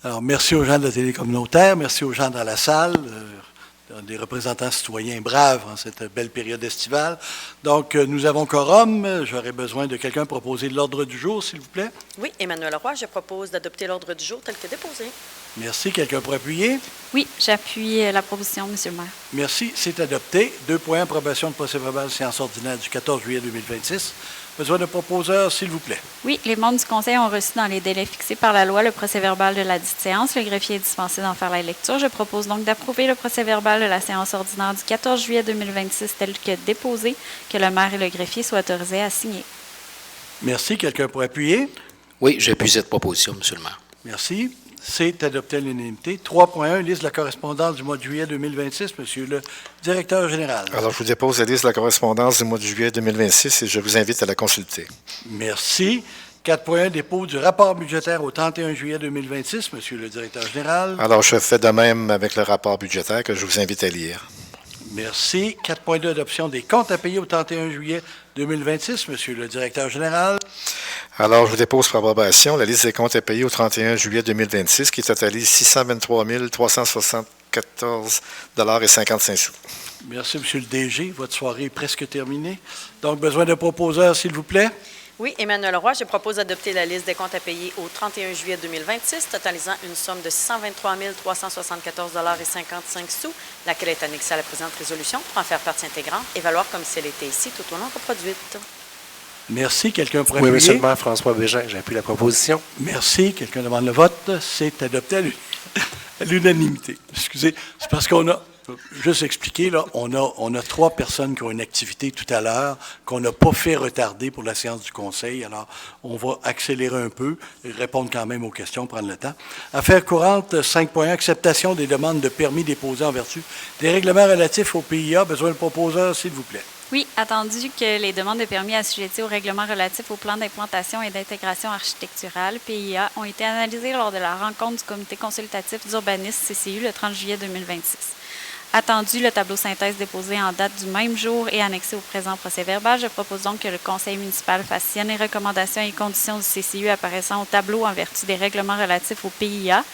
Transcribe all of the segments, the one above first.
Alors, merci aux gens de la télé communautaire, merci aux gens dans la salle, des représentants citoyens braves en cette belle période estivale. Donc, nous avons quorum. J'aurais besoin de quelqu'un proposer l'ordre du jour, s'il vous plaît. Oui, Emmanuel Roy, je propose d'adopter l'ordre du jour tel que déposé. Merci. Quelqu'un pour appuyer? Oui, j'appuie la proposition, M. le maire. Merci. C'est adopté. 2 points, approbation de procès-verbal séance ordinaire du 14 juillet 2026. Besoin de proposeur, s'il vous plaît. Oui, les membres du Conseil ont reçu dans les délais fixés par la loi le procès-verbal de la dite séance. Le greffier est dispensé d'en faire la lecture. Je propose donc d'approuver le procès-verbal de la séance ordinaire du 14 juillet 2026 tel que déposé, que le maire et le greffier soient autorisés à signer. Merci. Quelqu'un pour appuyer? Oui, j'appuie cette proposition, M. le maire. Merci. C'est adopté à l'unanimité. 3.1, liste de la correspondance du mois de juillet 2026. Monsieur le directeur général. Alors, je vous dépose la liste de la correspondance du mois de juillet 2026 et je vous invite à la consulter. Merci. 4.1, dépôt du rapport budgétaire au 31 juillet 2026. Monsieur le directeur général. Alors, je fais de même avec le rapport budgétaire que je vous invite à lire. Merci. 4.2, adoption des comptes à payer au 31 juillet 2026. Monsieur le directeur général. Alors, je vous dépose pour approbation la liste des comptes à payer au 31 juillet 2026 qui totalise 623 374,55 $. Merci, Monsieur le DG. Votre soirée est presque terminée. Donc, besoin de proposeur, s'il vous plaît. Oui, Emmanuel Roy, je propose d'adopter la liste des comptes à payer au 31 juillet 2026, totalisant une somme de 623 374,55 $, laquelle est annexée à la présente résolution pour en faire partie intégrante et valoir comme si elle était ici tout au long reproduite. Merci. Quelqu'un pour Oui, appuyer? M. le maire, François Bégin, j'appuie la proposition. Merci. Quelqu'un demande le vote. C'est adopté à l'unanimité. Excusez, c'est parce qu'on a, juste expliquer, là, on a 3 personnes qui ont une activité tout à l'heure qu'on n'a pas fait retarder pour la séance du Conseil. Alors, on va accélérer un peu et répondre quand même aux questions, prendre le temps. Affaires courantes, 5.1, acceptation des demandes de permis déposées en vertu des règlements relatifs au PIA. Besoin de proposeur, s'il vous plaît. Oui, attendu que les demandes de permis assujetties au règlement relatif au plan d'implantation et d'intégration architecturale, PIA, ont été analysées lors de la rencontre du comité consultatif d'urbanisme CCU le 30 juillet 2026. Attendu le tableau synthèse déposé en date du même jour et annexé au présent procès-verbal, je propose donc que le conseil municipal fasse sienne les recommandations et conditions du CCU apparaissant au tableau en vertu des règlements relatifs au PIA,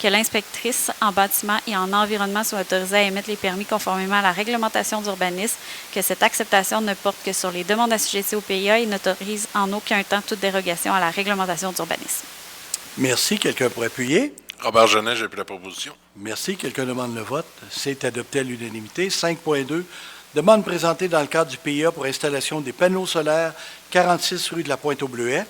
que l'inspectrice en bâtiment et en environnement soit autorisée à émettre les permis conformément à la réglementation d'urbanisme, que cette acceptation ne porte que sur les demandes assujetties au PIA et n'autorise en aucun temps toute dérogation à la réglementation d'urbanisme. Merci. Quelqu'un pour appuyer? Robert Genet, j'appuie la proposition. Merci. Quelqu'un demande le vote. C'est adopté à l'unanimité. 5.2, demande présentée dans le cadre du PIA pour installation des panneaux solaires 46 rue de la Pointe-aux-Bleuets.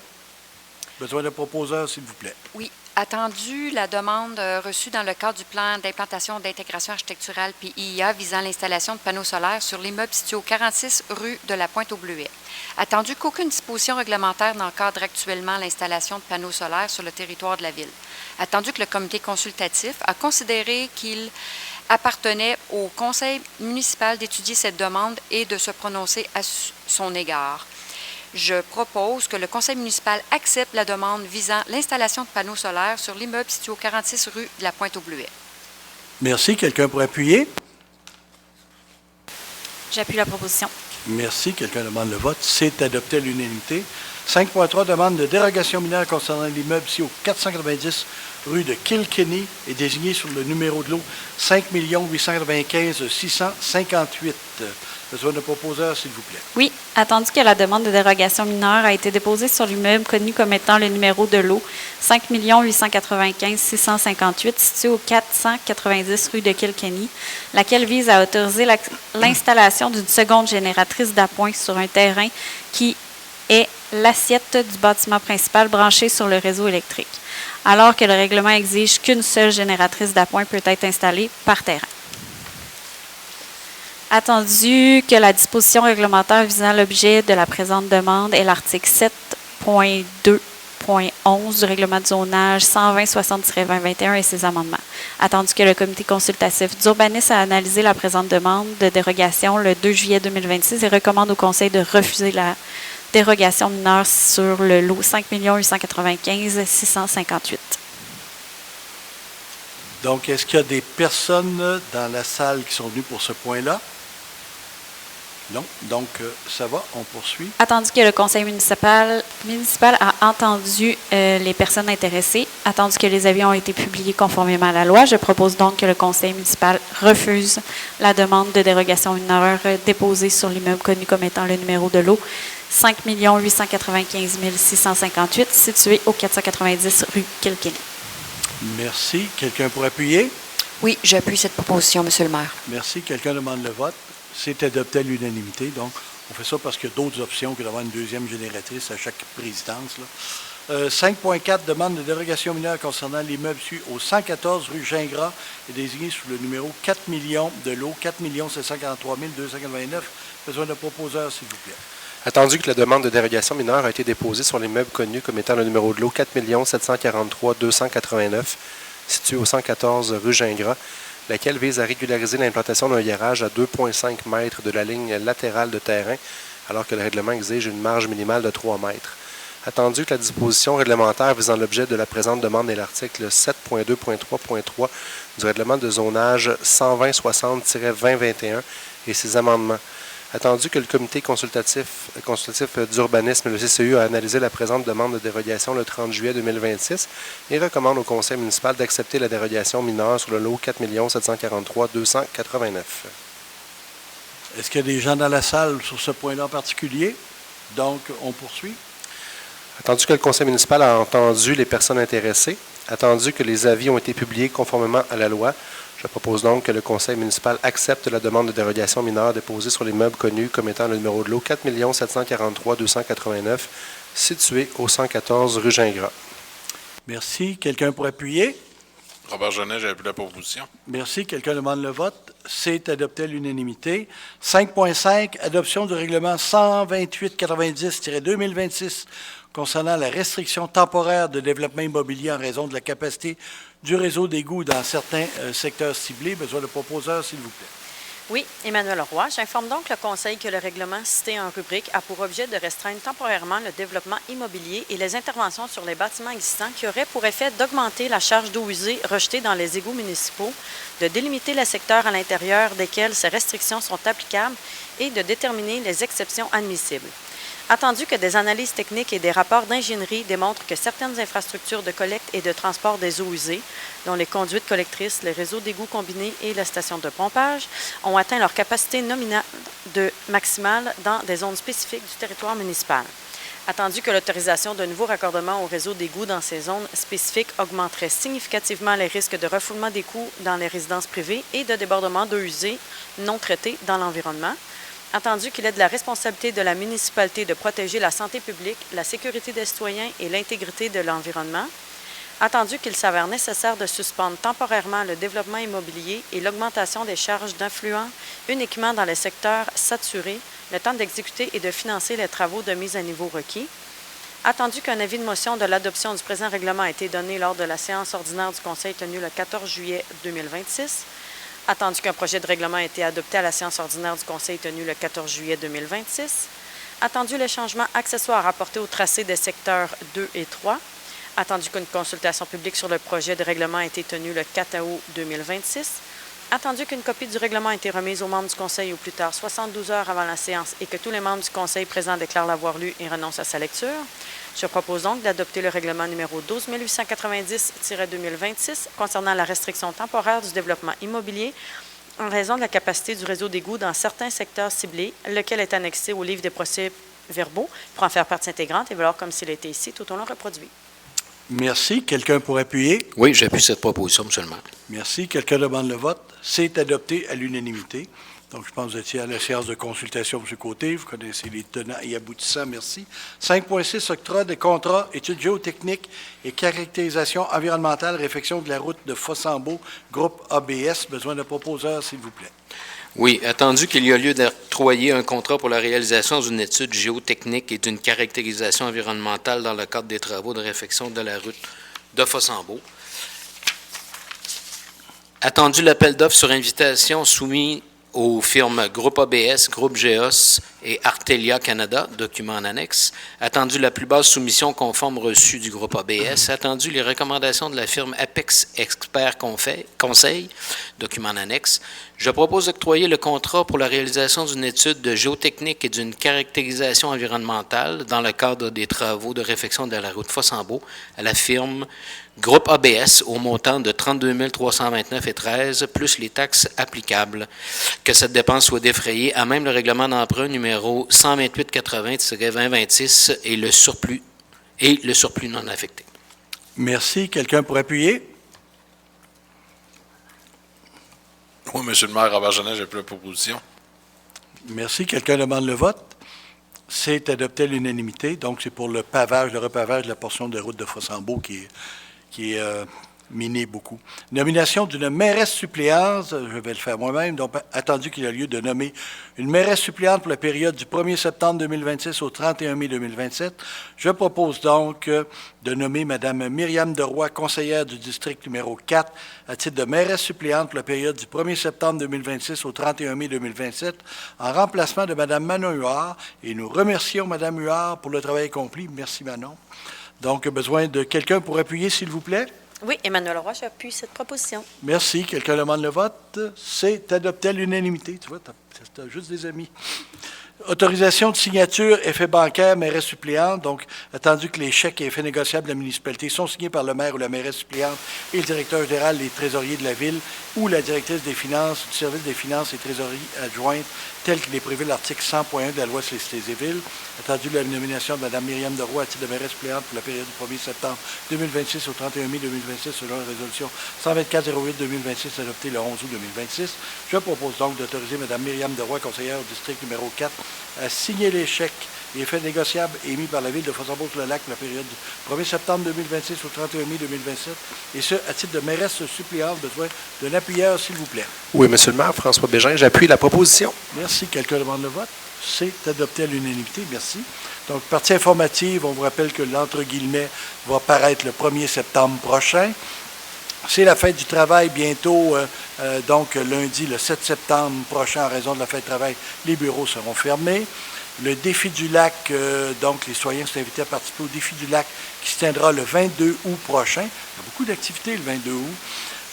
Besoin de proposeur, s'il vous plaît. Oui. Attendu la demande reçue dans le cadre du plan d'implantation d'intégration architecturale PIA visant l'installation de panneaux solaires sur l'immeuble situé au 46 rue de la Pointe-aux-Bleuets. Attendu qu'aucune disposition réglementaire n'encadre actuellement l'installation de panneaux solaires sur le territoire de la Ville. Attendu que le comité consultatif a considéré qu'il appartenait au conseil municipal d'étudier cette demande et de se prononcer à son égard. Je propose que le conseil municipal accepte la demande visant l'installation de panneaux solaires sur l'immeuble situé au 46 rue de la Pointe-aux-Bleuets. Merci. Quelqu'un pour appuyer? J'appuie la proposition. Merci. Quelqu'un demande le vote. C'est adopté à l'unanimité. 5.3, demande de dérogation mineure concernant l'immeuble ici au 490 rue de Kilkenny est désigné sur le numéro de lot 5 895 658. Besoin de proposeur, s'il vous plaît. Oui, attendu que la demande de dérogation mineure a été déposée sur l'immeuble connu comme étant le numéro de lot 5 895 658 situé au 490 rue de Kilkenny, laquelle vise à autoriser l'installation d'une seconde génératrice d'appoint sur un terrain qui est l'assiette du bâtiment principal branché sur le réseau électrique, alors que le règlement exige qu'une seule génératrice d'appoint peut être installée par terrain. Attendu que la disposition réglementaire visant l'objet de la présente demande est l'article 7.2.11 du règlement de zonage 120-60-2021 et ses amendements. Attendu que le comité consultatif d'urbanisme a analysé la présente demande de dérogation le 2 juillet 2026 et recommande au conseil de refuser la dérogation mineure sur le lot 5 895 658. Donc, est-ce qu'il y a des personnes dans la salle qui sont venues pour ce point-là? Non. Donc, ça va, on poursuit. Attendu que le conseil municipal a entendu les personnes intéressées, attendu que les avis ont été publiés conformément à la loi, je propose donc que le conseil municipal refuse la demande de dérogation mineure déposée sur l'immeuble connu comme étant le numéro de lot 5 895 658, situé au 490 rue Kilkenny. Merci. Quelqu'un pour appuyer? Oui, j'appuie cette proposition, Monsieur le maire. Merci. Quelqu'un demande le vote. C'est adopté à l'unanimité. Donc, on fait ça parce qu'il y a d'autres options que d'avoir une deuxième génératrice à chaque présidence. 5.4, demande de dérogation mineure concernant l'immeuble au 114 rue Gingras est désigné sous le numéro 4 millions de lot 4 743 289. Besoin de proposeur, s'il vous plaît. Attendu que la demande de dérogation mineure a été déposée sur l'immeuble connu comme étant le numéro de lot 4 743 289, situé au 114 rue Gingras, laquelle vise à régulariser l'implantation d'un garage à 2,5 mètres de la ligne latérale de terrain, alors que le règlement exige une marge minimale de 3 mètres. Attendu que la disposition réglementaire visant l'objet de la présente demande est l'article 7.2.3.3 du règlement de zonage 120-60-2021 et ses amendements. Attendu que le comité consultatif d'urbanisme, le CCU, a analysé la présente demande de dérogation le 30 juillet 2026 et recommande au conseil municipal d'accepter la dérogation mineure sur le lot 4 743 289. Est-ce qu'il y a des gens dans la salle sur ce point-là en particulier? Donc, on poursuit. Attendu que le conseil municipal a entendu les personnes intéressées, attendu que les avis ont été publiés conformément à la loi, je propose donc que le conseil municipal accepte la demande de dérogation mineure déposée sur l'immeuble connu comme étant le numéro de lot 4 743 289, situé au 114 rue Gingras. Merci. Quelqu'un pour appuyer? Robert Genet, j'appuie la proposition. Merci. Quelqu'un demande le vote. C'est adopté à l'unanimité. 5.5, adoption du règlement 128-90-2026 concernant la restriction temporaire de développement immobilier en raison de la capacité du réseau d'égouts dans certains secteurs ciblés. Besoin de proposeur, s'il vous plaît. Oui, Emmanuel Roy. J'informe donc le Conseil que le règlement cité en rubrique a pour objet de restreindre temporairement le développement immobilier et les interventions sur les bâtiments existants qui auraient pour effet d'augmenter la charge d'eau usée rejetée dans les égouts municipaux, de délimiter les secteurs à l'intérieur desquels ces restrictions sont applicables et de déterminer les exceptions admissibles. Attendu que des analyses techniques et des rapports d'ingénierie démontrent que certaines infrastructures de collecte et de transport des eaux usées, dont les conduites collectrices, les réseaux d'égouts combinés et la station de pompage, ont atteint leur capacité nominale maximale dans des zones spécifiques du territoire municipal. Attendu que l'autorisation de nouveaux raccordements au réseau d'égouts dans ces zones spécifiques augmenterait significativement les risques de refoulement d'égouts dans les résidences privées et de débordement d'eau usée non traitée dans l'environnement. Attendu qu'il est de la responsabilité de la municipalité de protéger la santé publique, la sécurité des citoyens et l'intégrité de l'environnement. Attendu qu'il s'avère nécessaire de suspendre temporairement le développement immobilier et l'augmentation des charges d'influents uniquement dans les secteurs saturés, le temps d'exécuter et de financer les travaux de mise à niveau requis. Attendu qu'un avis de motion de l'adoption du présent règlement a été donné lors de la séance ordinaire du Conseil tenue le 14 juillet 2026. Attendu qu'un projet de règlement ait été adopté à la séance ordinaire du Conseil tenue le 14 juillet 2026. Attendu les changements accessoires apportés au tracé des secteurs 2 et 3. Attendu qu'une consultation publique sur le projet de règlement ait été tenue le 4 août 2026. Attendu qu'une copie du règlement ait été remise aux membres du Conseil au plus tard 72 heures avant la séance et que tous les membres du Conseil présents déclarent l'avoir lu et renoncent à sa lecture. Je propose donc d'adopter le règlement numéro 12890-2026 concernant la restriction temporaire du développement immobilier en raison de la capacité du réseau d'égouts dans certains secteurs ciblés, lequel est annexé au livre des procès-verbaux pour en faire partie intégrante et valoir comme s'il était ici tout au long reproduit. Merci. Quelqu'un pour appuyer? Oui, j'appuie cette proposition, M. le maire. Merci. Quelqu'un demande le vote? C'est adopté à l'unanimité. Donc, je pense que vous étiez à la séance de consultation, M. Côté. Vous connaissez les tenants et aboutissants. Merci. 5.6, octroi des contrats, études géotechniques et caractérisation environnementale, réfection de la route de Fossambeau, groupe ABS. Besoin de proposeur, s'il vous plaît. Oui, attendu qu'il y a lieu d'octroyer un contrat pour la réalisation d'une étude géotechnique et d'une caractérisation environnementale dans le cadre des travaux de réfection de la route de Fossambeau. Attendu l'appel d'offres sur invitation soumis aux firmes Groupe ABS, Groupe GEOS et Artelia Canada, document en annexe. Attendu la plus basse soumission conforme reçue du groupe ABS. Attendu les recommandations de la firme Apex Expert Conseil, document en annexe. Je propose d'octroyer le contrat pour la réalisation d'une étude de géotechnique et d'une caractérisation environnementale dans le cadre des travaux de réfection de la route Fossambeau à la firme Groupe ABS au montant de 32 329,13 plus les taxes applicables. Que cette dépense soit défrayée à même le règlement d'emprunt numéro 128-80-2026 et le surplus non affecté. Merci. Quelqu'un pour appuyer? Oui, M. le maire, Robert Genet, j'appuie la proposition. Merci. Quelqu'un demande le vote? C'est adopté à l'unanimité. Donc, c'est pour le pavage, le repavage de la portion de route de Fossambeau qui est miné beaucoup. Nomination d'une mairesse suppléante, je vais le faire moi-même, donc attendu qu'il y a lieu de nommer une mairesse suppléante pour la période du 1er septembre 2026 au 31 mai 2027. Je propose donc de nommer Mme Myriam Deroy, conseillère du district numéro 4, à titre de mairesse suppléante pour la période du 1er septembre 2026 au 31 mai 2027, en remplacement de Mme Manon Huard. Et nous remercions Mme Huard pour le travail accompli. Merci, Manon. Donc, besoin de quelqu'un pour appuyer, s'il vous plaît? Oui, Emmanuel Roy, j'appuie cette proposition. Merci. Quelqu'un demande le vote? C'est adopté à l'unanimité. Tu vois, t'as juste des amis. Autorisation de signature, effet bancaire, mairesse suppléante. Donc, attendu que les chèques et effets négociables de la municipalité sont signés par le maire ou la mairesse suppléante et le directeur général, les trésoriers de la ville ou la directrice des finances, du service des finances et trésorerie adjointe, tel qu'il est prévu l'article 100.1 de la loi sur les cités et villes. Attendu la nomination de Mme Myriam Deroy à titre de mairesse suppléante pour la période du 1er septembre 2026 au 31 mai 2026 selon la résolution 124-08-2026 adoptée le 11 août 2026. Je propose donc d'autoriser Mme Myriam Deroy, conseillère au district numéro 4, à signer les chèques et effets négociables émis par la ville de Fossambeau-sur-le-Lac pour la période du 1er septembre 2026 au 31 mai 2027, et ce, à titre de mairesse suppléante. Besoin d'un appuyeur, s'il vous plaît. Oui, M. le maire, François Bégin, j'appuie la proposition. Merci. Quelqu'un demande le vote? C'est adopté à l'unanimité. Merci. Donc, partie informative, on vous rappelle que l'entre guillemets va paraître le 1er septembre prochain. C'est la fête du travail bientôt, donc lundi, le 7 septembre prochain, en raison de la fête du travail, les bureaux seront fermés. Le défi du lac, donc les citoyens sont invités à participer au défi du lac qui se tiendra le 22 août prochain. Il y a beaucoup d'activités le 22 août.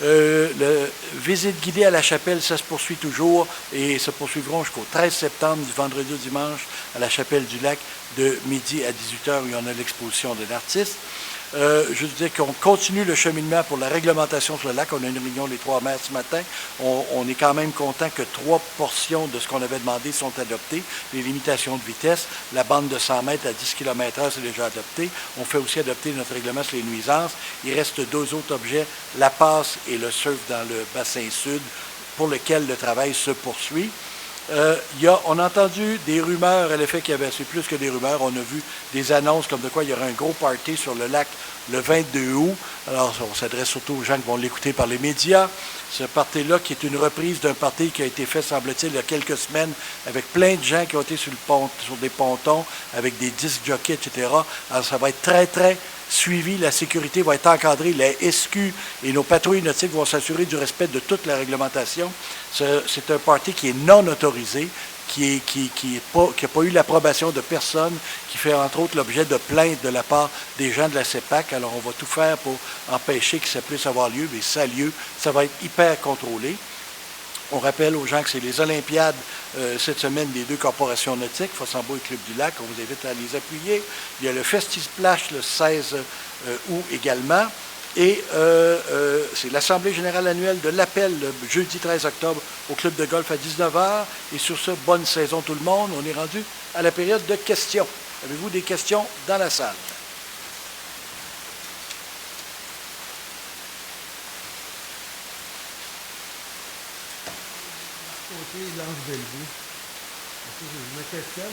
Le visite guidée à la chapelle, ça se poursuit toujours et se poursuivront jusqu'au 13 septembre, du vendredi au dimanche, à la chapelle du lac, de midi à 18h, où il y en a l'exposition d'un artiste. Je veux dire qu'on continue le cheminement pour la réglementation sur le lac. On a une réunion les 3 maires ce matin. On est quand même content que 3 portions de ce qu'on avait demandé sont adoptées. Les limitations de vitesse, la bande de 100 mètres à 10 km/h, c'est déjà adopté. On fait aussi adopter notre règlement sur les nuisances. Il reste 2 autres objets, la passe et le surf dans le bassin sud, pour lequel le travail se poursuit. On a entendu des rumeurs à l'effet qu'il y avait, c'est plus que des rumeurs, on a vu des annonces comme de quoi il y aurait un gros party sur le lac le 22 août. Alors, on s'adresse surtout aux gens qui vont l'écouter par les médias. Ce party-là, qui est une reprise d'un party qui a été fait, semble-t-il, il y a quelques semaines, avec plein de gens qui ont été sur des pontons, avec des disc jockeys, etc. Alors, ça va être très, très suivi. La sécurité va être encadrée. La SQ et nos patrouilles nautiques vont s'assurer du respect de toute la réglementation. C'est un party qui est non autorisé, qui n'a pas eu l'approbation de personne, qui fait entre autres l'objet de plaintes de la part des gens de la CEPAC. Alors, on va tout faire pour empêcher que ça puisse avoir lieu, mais ça a lieu, ça va être hyper contrôlé. On rappelle aux gens que c'est les Olympiades cette semaine des 2 corporations nautiques, Fossambeau et Club du Lac. On vous invite à les appuyer. Il y a le Festi-Splash le 16 août également. Et c'est l'Assemblée générale annuelle de l'Appel le jeudi 13 octobre au Club de golf à 19h. Et sur ce, bonne saison tout le monde. On est rendu à la période de questions. Avez-vous des questions dans la salle? Je me questionne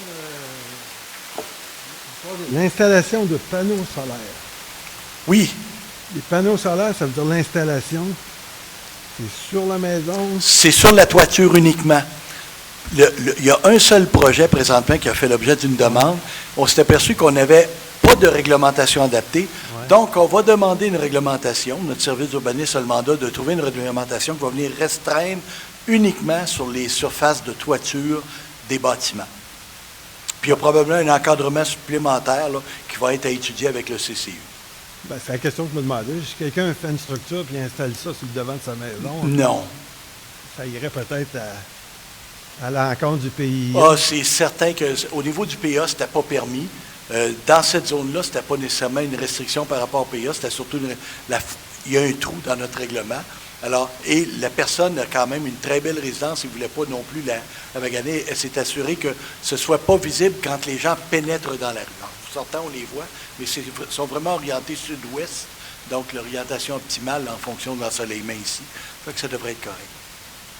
l'installation de panneaux solaires. Oui. Les panneaux solaires, ça veut dire l'installation. C'est sur la maison. C'est sur la toiture uniquement. Il y a un seul projet présentement qui a fait l'objet d'une demande. On s'est aperçu qu'on n'avait pas de réglementation adaptée. Ouais. Donc, on va demander une réglementation. Notre service d'urbanisme a le mandat de trouver une réglementation qui va venir restreindre uniquement sur les surfaces de toiture des bâtiments. Puis il y a probablement un encadrement supplémentaire là, qui va être à étudier avec le CCU. Ben, c'est la question que je me demandais. Si quelqu'un fait une structure et installe ça sur le devant de sa maison, Non. ça irait peut-être à l'encontre du pays. Ah, c'est certain qu'au niveau du PA, ce n'était pas permis. Dans cette zone-là, ce n'était pas nécessairement une restriction par rapport au PA, c'était surtout il y a un trou dans notre règlement. Alors, et la personne a quand même une très belle résidence, il ne voulait pas non plus la maganer. Elle s'est assurée que ce ne soit pas visible quand les gens pénètrent dans la rue. En sortant, on les voit, mais ils sont vraiment orientés sud-ouest, donc l'orientation optimale en fonction de l'ensoleillement ici. Fait que ça devrait être correct.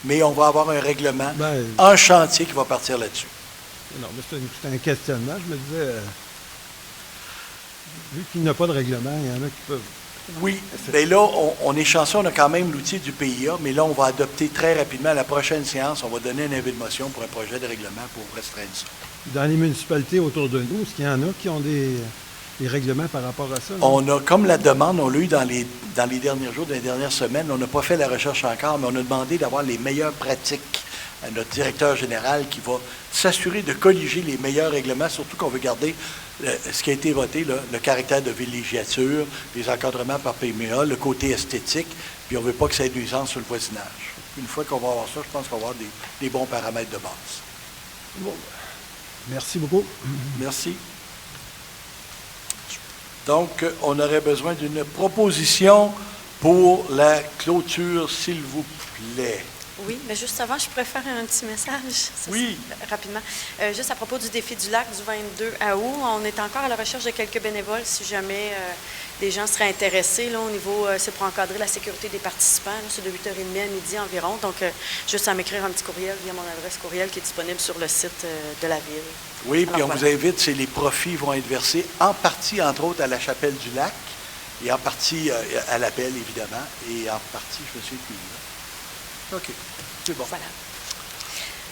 Mais on va avoir un règlement en chantier qui va partir là-dessus. Non, mais c'est un questionnement. Je me disais, vu qu'il n'y a pas de règlement, il y en a qui peuvent... Oui, bien là, on est chanceux, on a quand même l'outil du PIA, mais là, on va adopter très rapidement, à la prochaine séance, on va donner un avis de motion pour un projet de règlement pour restreindre ça. Dans les municipalités autour de nous, est-ce qu'il y en a qui ont des règlements par rapport à ça? On a, comme la demande, on l'a eu dans les derniers jours, dans les dernières semaines, on n'a pas fait la recherche encore, mais on a demandé d'avoir les meilleures pratiques à notre directeur général qui va s'assurer de colliger les meilleurs règlements, surtout qu'on veut garder ce qui a été voté, le caractère de villégiature, les encadrements par PMA, le côté esthétique, puis on ne veut pas que ça ait de nuisance sur le voisinage. Une fois qu'on va avoir ça, je pense qu'on va avoir des bons paramètres de base. Bon. Merci beaucoup. Merci. Donc, on aurait besoin d'une proposition pour la clôture, s'il vous plaît. Oui, mais juste avant, je préfère un petit message. Oui. Rapidement. Juste à propos du défi du lac du 22 août, on est encore à la recherche de quelques bénévoles si jamais des gens seraient intéressés là, au niveau, c'est pour encadrer la sécurité des participants. Là, c'est de 8h30 à midi environ. Donc, juste à m'écrire un petit courriel via mon adresse courriel qui est disponible sur le site de la Ville. Oui, puis on vous invite, les profits vont être versés en partie, entre autres, à la Chapelle du Lac et en partie à l'appel, évidemment, et en partie, je me suis plus là. OK. C'est bon. Voilà.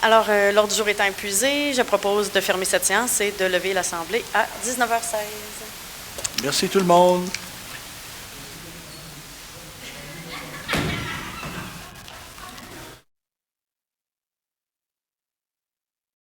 Alors, l'ordre du jour étant épuisé, je propose de fermer cette séance et de lever l'Assemblée à 19h16. Merci tout le monde.